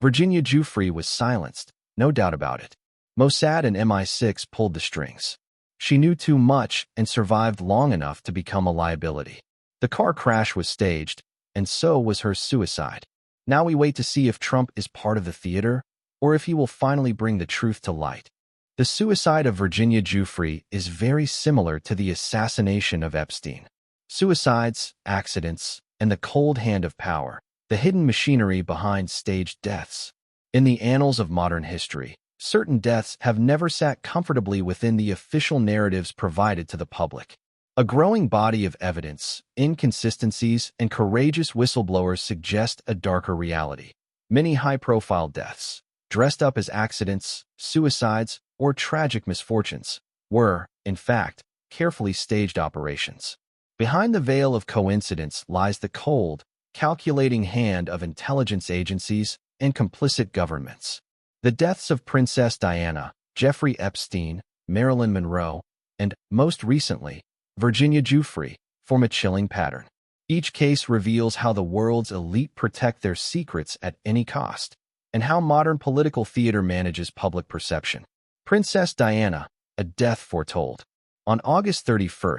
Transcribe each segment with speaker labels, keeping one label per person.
Speaker 1: Virginia Giuffre was silenced, no doubt about it. Mossad and MI6 pulled the strings. She knew too much and survived long enough to become a liability. The car crash was staged, and so was her suicide. Now we wait to see if Trump is part of the theater, or if he will finally bring the truth to light. The suicide of Virginia Giuffre is very similar to the assassination of Epstein. Suicides, accidents, and the cold hand of power, the hidden machinery behind staged deaths. In the annals of modern history, certain deaths have never sat comfortably within the official narratives provided to the public. A growing body of evidence, inconsistencies, and courageous whistleblowers suggest a darker reality. Many high-profile deaths, dressed up as accidents, suicides, or tragic misfortunes, were, in fact, carefully staged operations. Behind the veil of coincidence lies the cold, calculating hand of intelligence agencies and complicit governments. The deaths of Princess Diana, Jeffrey Epstein, Marilyn Monroe, and, most recently, Virginia Giuffre, form a chilling pattern. Each case reveals how the world's elite protect their secrets at any cost, and how modern political theater manages public perception. Princess Diana, a death foretold. On August 31,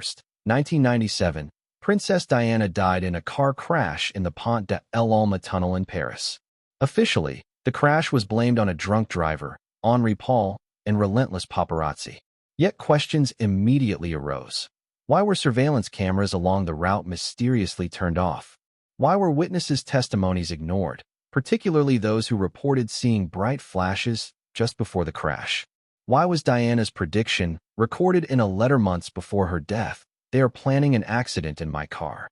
Speaker 1: 1997, Princess Diana died in a car crash in the Pont de l'Alma tunnel in Paris. Officially, the crash was blamed on a drunk driver, Henri Paul, and relentless paparazzi. Yet questions immediately arose. Why were surveillance cameras along the route mysteriously turned off? Why were witnesses' testimonies ignored, particularly those who reported seeing bright flashes just before the crash? Why was Diana's prediction, recorded in a letter months before her death, "They are planning an accident in my car,"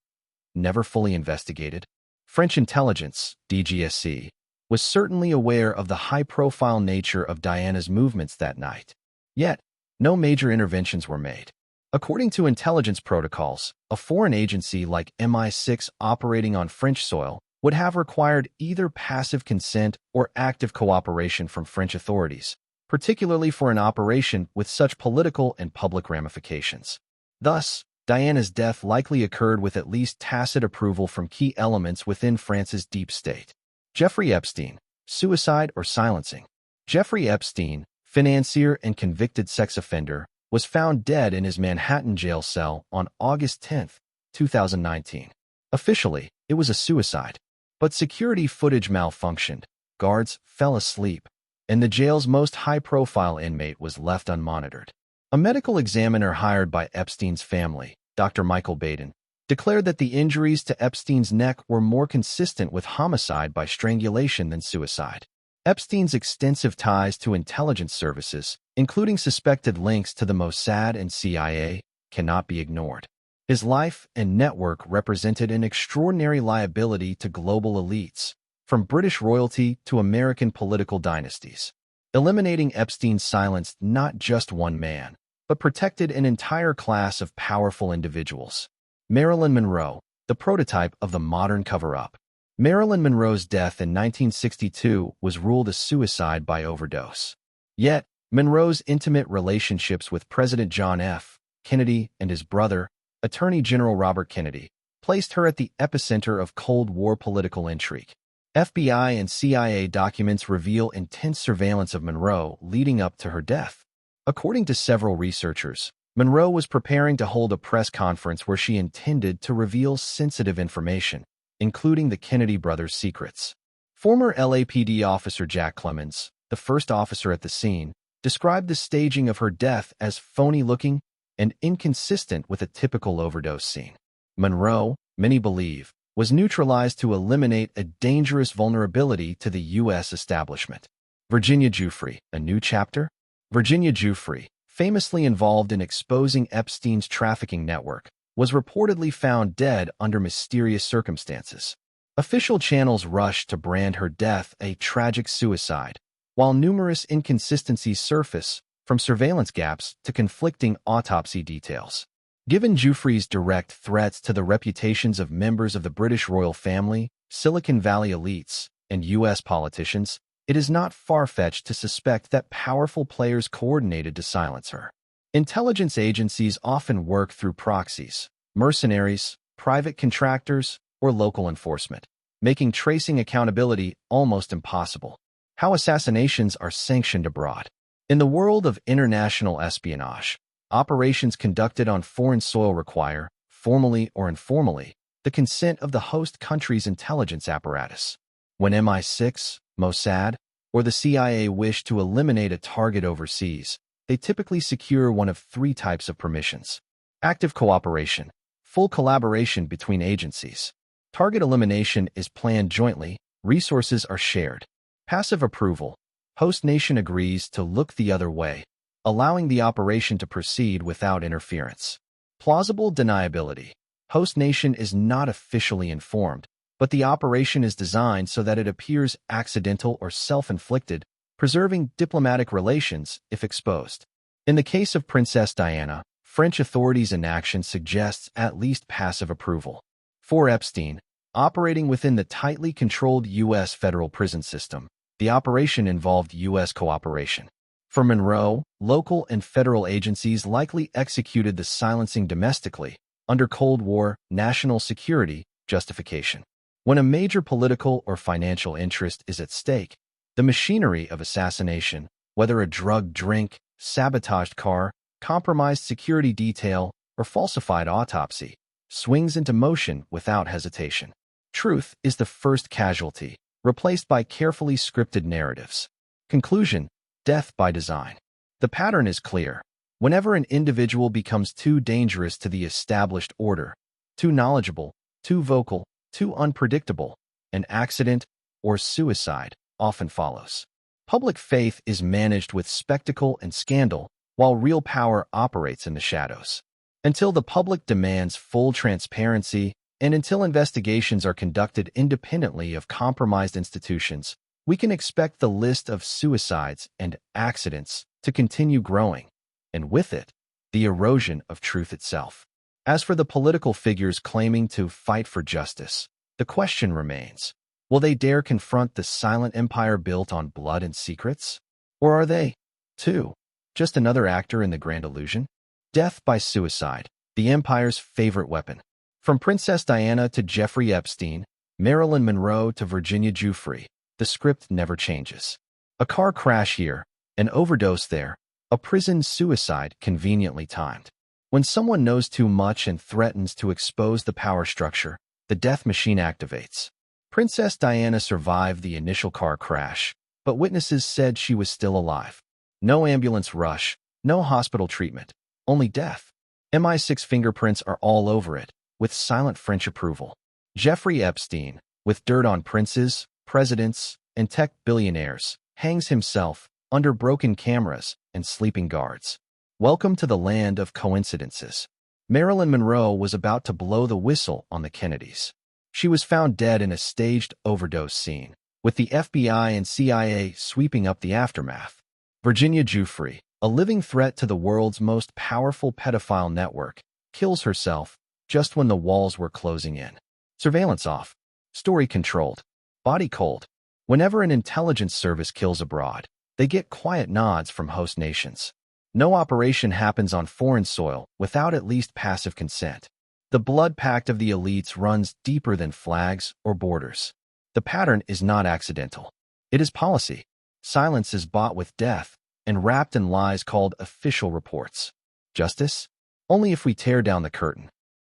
Speaker 1: never fully investigated? French intelligence, DGSC, was certainly aware of the high-profile nature of Diana's movements that night. Yet, no major interventions were made. According to intelligence protocols, a foreign agency like MI6 operating on French soil would have required either passive consent or active cooperation from French authorities, particularly for an operation with such political and public ramifications. Thus, Diana's death likely occurred with at least tacit approval from key elements within France's deep state. Jeffrey Epstein, suicide or silencing. Jeffrey Epstein, financier and convicted sex offender, was found dead in his Manhattan jail cell on August 10, 2019. Officially, it was a suicide. But security footage malfunctioned, guards fell asleep, and the jail's most high-profile inmate was left unmonitored. A medical examiner hired by Epstein's family, Dr. Michael Baden, declared that the injuries to Epstein's neck were more consistent with homicide by strangulation than suicide. Epstein's extensive ties to intelligence services, including suspected links to the Mossad and CIA, cannot be ignored. His life and network represented an extraordinary liability to global elites, from British royalty to American political dynasties. Eliminating Epstein silenced not just one man, but protected an entire class of powerful individuals. Marilyn Monroe, the prototype of the modern cover-up. Marilyn Monroe's death in 1962 was ruled a suicide by overdose. Yet, Monroe's intimate relationships with President John F. Kennedy and his brother, Attorney General Robert Kennedy, placed her at the epicenter of Cold War political intrigue. FBI and CIA documents reveal intense surveillance of Monroe leading up to her death. According to several researchers, Monroe was preparing to hold a press conference where she intended to reveal sensitive information, including the Kennedy brothers' secrets. Former LAPD officer Jack Clemens, the first officer at the scene, described the staging of her death as phony-looking and inconsistent with a typical overdose scene. Monroe, many believe, was neutralized to eliminate a dangerous vulnerability to the U.S. establishment. Virginia Giuffre, a new chapter? Virginia Giuffre, famously involved in exposing Epstein's trafficking network, was reportedly found dead under mysterious circumstances. Official channels rushed to brand her death a tragic suicide, while numerous inconsistencies surface, from surveillance gaps to conflicting autopsy details. Given Giuffre's direct threats to the reputations of members of the British royal family, Silicon Valley elites, and U.S. politicians, it is not far-fetched to suspect that powerful players coordinated to silence her. Intelligence agencies often work through proxies, mercenaries, private contractors, or local enforcement. making tracing accountability almost impossible. How assassinations are sanctioned abroad. In the world of international espionage, operations conducted on foreign soil require, formally or informally, the consent of the host country's intelligence apparatus. When MI6, Mossad, or the CIA wish to eliminate a target overseas, they typically secure one of three types of permissions. Active cooperation, full collaboration between agencies. Target elimination is planned jointly, resources are shared. Passive approval, host nation agrees to look the other way, allowing the operation to proceed without interference. Plausible deniability, host nation is not officially informed, but the operation is designed so that it appears accidental or self-inflicted, preserving diplomatic relations if exposed. In the case of Princess Diana, French authorities' inaction suggests at least passive approval. For Epstein, operating within the tightly controlled U.S. federal prison system, the operation involved U.S. cooperation. For Monroe, local and federal agencies likely executed the silencing domestically, under Cold War national security justification. When a major political or financial interest is at stake, the machinery of assassination, whether a drugged drink, sabotaged car, compromised security detail, or falsified autopsy, swings into motion without hesitation. Truth is the first casualty, replaced by carefully scripted narratives. Conclusion: death by design. The pattern is clear. Whenever an individual becomes too dangerous to the established order, too knowledgeable, too vocal, too unpredictable, an accident or suicide often follows. Public faith is managed with spectacle and scandal, while real power operates in the shadows. Until the public demands full transparency, and until investigations are conducted independently of compromised institutions, we can expect the list of suicides and accidents to continue growing, and with it, the erosion of truth itself. As for the political figures claiming to fight for justice, the question remains, will they dare confront the silent empire built on blood and secrets? Or are they, too, just another actor in the grand illusion? Death by suicide, the empire's favorite weapon. From Princess Diana to Jeffrey Epstein, Marilyn Monroe to Virginia Giuffre, the script never changes. A car crash here, an overdose there, a prison suicide conveniently timed. When someone knows too much and threatens to expose the power structure, the death machine activates. Princess Diana survived the initial car crash, but witnesses said she was still alive. No ambulance rush, no hospital treatment, only death. MI6 fingerprints are all over it, with silent French approval. Jeffrey Epstein, with dirt on princes, presidents, and tech billionaires, hangs himself under broken cameras and sleeping guards. Welcome to the land of coincidences. Marilyn Monroe was about to blow the whistle on the Kennedys. She was found dead in a staged overdose scene, with the FBI and CIA sweeping up the aftermath. Virginia Giuffre, a living threat to the world's most powerful pedophile network, kills herself just when the walls were closing in. Surveillance off. Story controlled. Body cold. Whenever an intelligence service kills abroad, they get quiet nods from host nations. No operation happens on foreign soil without at least passive consent. The blood pact of the elites runs deeper than flags or borders. The pattern is not accidental. It is policy. Silence is bought with death and wrapped in lies called official reports. Justice? Only if we tear down the curtain.